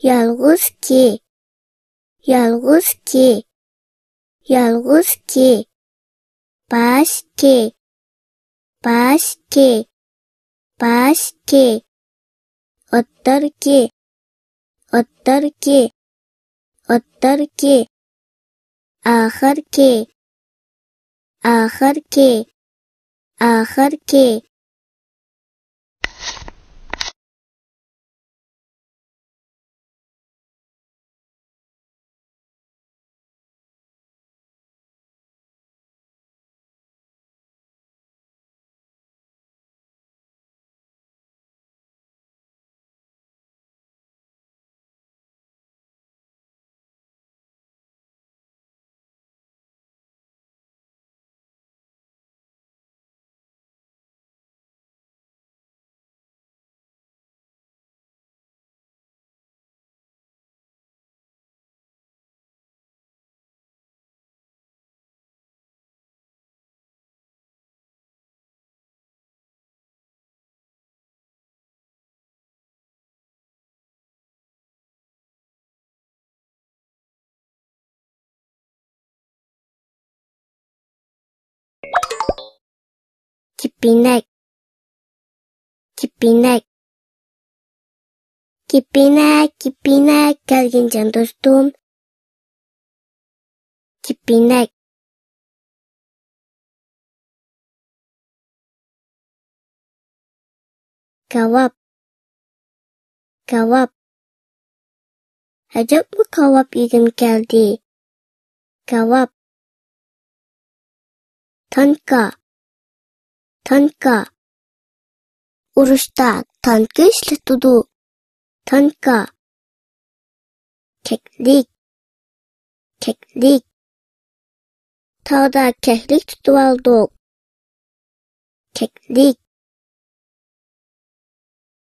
Yalğız ki, baş ki, ottur ki, ahır ki. Kipinek gelgin can dostum. Kipinek kawap acaba mı kawap yegim geldi? Kawap tanka urushda tanka ishlatudi. Tanka keklik tog'da keklik tutib oldik. Keklik